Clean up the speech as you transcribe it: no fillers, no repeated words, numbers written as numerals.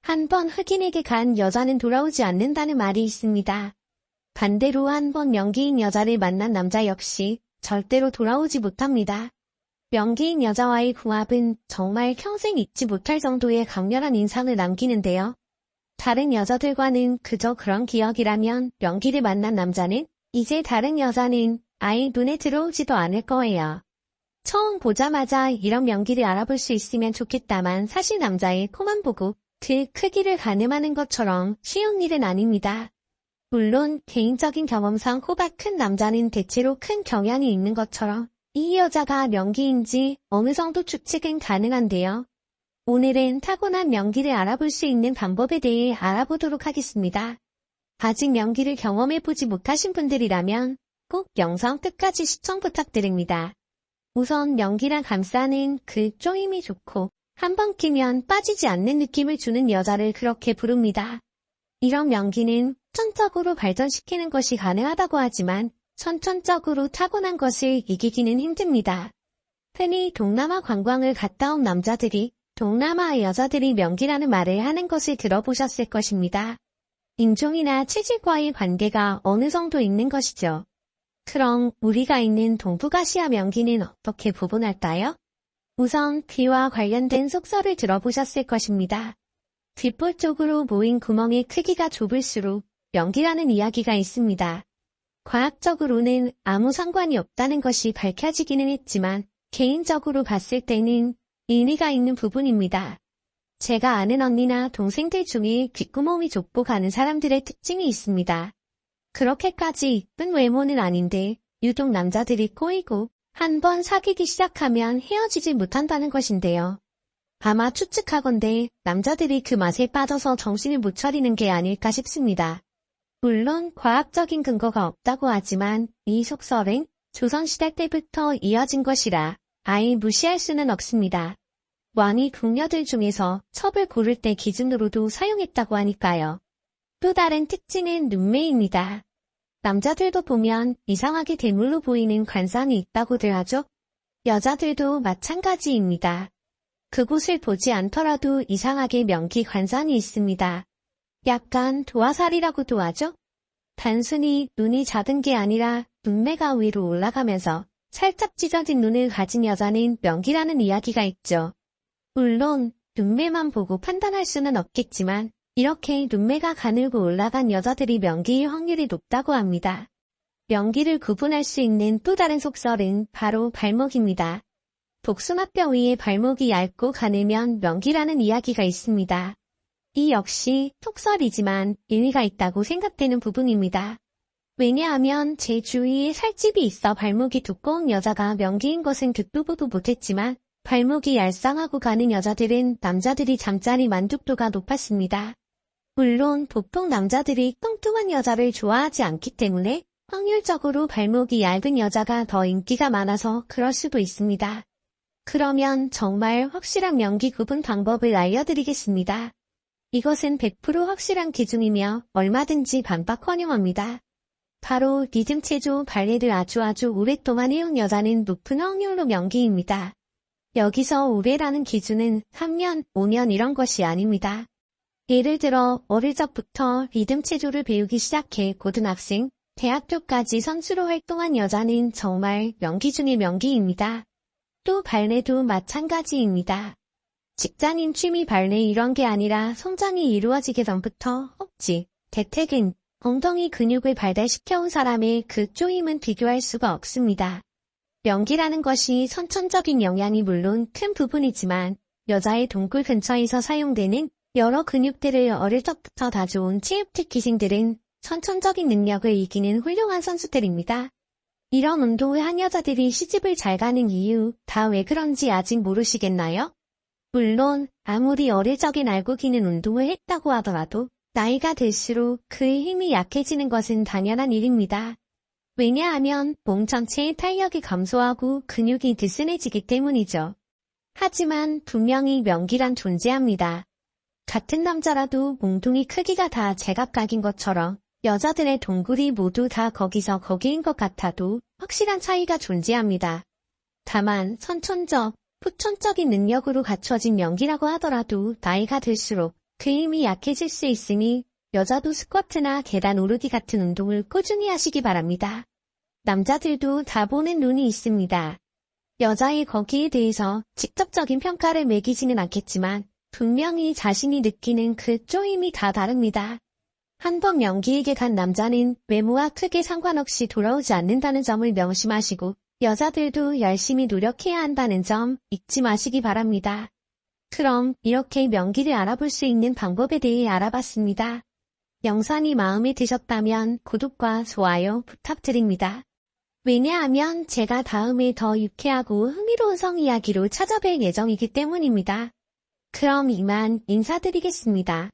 한 번 흑인에게 간 여자는 돌아오지 않는다는 말이 있습니다. 반대로 한 번 명기인 여자를 만난 남자 역시 절대로 돌아오지 못합니다. 명기인 여자와의 궁합은 정말 평생 잊지 못할 정도의 강렬한 인상을 남기는데요. 다른 여자들과는 그저 그런 기억이라면 명기를 만난 남자는 이제 다른 여자는 아예 눈에 들어오지도 않을 거예요. 처음 보자마자 이런 명기를 알아볼 수 있으면 좋겠다만 사실 남자의 코만 보고 그 크기를 가늠하는 것처럼 쉬운 일은 아닙니다. 물론 개인적인 경험상 코가 큰 남자는 대체로 큰 경향이 있는 것처럼 이 여자가 명기인지 어느 정도 추측은 가능한데요. 오늘은 타고난 명기를 알아볼 수 있는 방법에 대해 알아보도록 하겠습니다. 아직 명기를 경험해보지 못하신 분들이라면 꼭 영상 끝까지 시청 부탁드립니다. 우선 명기랑 감싸는 그 쪼임이 좋고 한번 끼면 빠지지 않는 느낌을 주는 여자를 그렇게 부릅니다. 이런 명기는 선천적으로 발전시키는 것이 가능하다고 하지만 선천적으로 타고난 것을 이기기는 힘듭니다. 흔히 동남아 관광을 갔다 온 남자들이 동남아 여자들이 명기라는 말을 하는 것을 들어보셨을 것입니다. 인종이나 체질과의 관계가 어느 정도 있는 것이죠. 그럼 우리가 있는 동북아시아 명기는 어떻게 구분할까요? 우선 귀와 관련된 속설을 들어보셨을 것입니다. 귓볼 쪽으로 모인 구멍의 크기가 좁을수록 명기라는 이야기가 있습니다. 과학적으로는 아무 상관이 없다는 것이 밝혀지기는 했지만 개인적으로 봤을 때는 의미가 있는 부분입니다. 제가 아는 언니나 동생들 중에 귓구멍이 좁고 가는 사람들의 특징이 있습니다. 그렇게까지 이쁜 외모는 아닌데 유독 남자들이 꼬이고 한번 사귀기 시작하면 헤어지지 못한다는 것인데요. 아마 추측하건대 남자들이 그 맛에 빠져서 정신을 못 차리는 게 아닐까 싶습니다. 물론 과학적인 근거가 없다고 하지만 이 속설은 조선시대 때부터 이어진 것이라 아예 무시할 수는 없습니다. 왕이 궁녀들 중에서 첩을 고를 때 기준으로도 사용했다고 하니까요. 또 다른 특징은 눈매입니다. 남자들도 보면 이상하게 대물로 보이는 관상이 있다고들 하죠. 여자들도 마찬가지입니다. 그곳을 보지 않더라도 이상하게 명기 관상이 있습니다. 약간 도화살이라고도 하죠. 단순히 눈이 작은 게 아니라 눈매가 위로 올라가면서 살짝 찢어진 눈을 가진 여자는 명기라는 이야기가 있죠. 물론 눈매만 보고 판단할 수는 없겠지만 이렇게 눈매가 가늘고 올라간 여자들이 명기일 확률이 높다고 합니다. 명기를 구분할 수 있는 또 다른 속설은 바로 발목입니다. 복숭아뼈 위에 발목이 얇고 가늘면 명기라는 이야기가 있습니다. 이 역시 속설이지만 일리가 있다고 생각되는 부분입니다. 왜냐하면 제 주위에 살집이 있어 발목이 두꺼운 여자가 명기인 것은 듣도 보도 못했지만 발목이 얄쌍하고 가는 여자들은 남자들이 잠자리 만족도가 높았습니다. 물론 보통 남자들이 뚱뚱한 여자를 좋아하지 않기 때문에 확률적으로 발목이 얇은 여자가 더 인기가 많아서 그럴 수도 있습니다. 그러면 정말 확실한 명기 구분 방법을 알려드리겠습니다. 이것은 100% 확실한 기준이며 얼마든지 반박 허용합니다. 바로 리듬 체조 발레를 아주 오랫동안 해온 여자는 높은 확률로 명기입니다. 여기서 오래라는 기준은 3년, 5년 이런 것이 아닙니다. 예를 들어 어릴 적부터 리듬 체조를 배우기 시작해 고등학생, 대학교까지 선수로 활동한 여자는 정말 명기 중의 명기입니다. 또 발레도 마찬가지입니다. 직장인 취미 발레 이런 게 아니라 성장이 이루어지기 전부터 허벅지, 대퇴근, 엉덩이 근육을 발달시켜온 사람의 그 쪼임은 비교할 수가 없습니다. 명기라는 것이 선천적인 영향이 물론 큰 부분이지만 여자의 동굴 근처에서 사용되는 여러 근육들을 어릴 적부터 다져온 체육특 기생들은 선천적인 능력을 이기는 훌륭한 선수들입니다. 이런 운동을 한 여자들이 시집을 잘 가는 이유 다 왜 그런지 아직 모르시겠나요? 물론 아무리 어릴 적엔 알고 기는 운동을 했다고 하더라도 나이가 들수록 그의 힘이 약해지는 것은 당연한 일입니다. 왜냐하면 몸 전체의 탄력이 감소하고 근육이 느슨해지기 때문이죠. 하지만 분명히 명기란 존재합니다. 같은 남자라도 몽둥이 크기가 다 제각각인 것처럼 여자들의 동굴이 모두 다 거기서 거기인 것 같아도 확실한 차이가 존재합니다. 다만 선천적, 후천적인 능력으로 갖춰진 명기라고 하더라도 나이가 들수록 그 힘이 약해질 수 있으니 여자도 스쿼트나 계단 오르기 같은 운동을 꾸준히 하시기 바랍니다. 남자들도 다 보는 눈이 있습니다. 여자의 거기에 대해서 직접적인 평가를 매기지는 않겠지만 분명히 자신이 느끼는 그 쪼임이 다 다릅니다. 한 번 연기에게 간 남자는 외모와 크게 상관없이 돌아오지 않는다는 점을 명심하시고 여자들도 열심히 노력해야 한다는 점 잊지 마시기 바랍니다. 그럼 이렇게 명기를 알아볼 수 있는 방법에 대해 알아봤습니다. 영상이 마음에 드셨다면 구독과 좋아요 부탁드립니다. 왜냐하면 제가 다음에 더 유쾌하고 흥미로운 성 이야기로 찾아뵐 예정이기 때문입니다. 그럼 이만 인사드리겠습니다.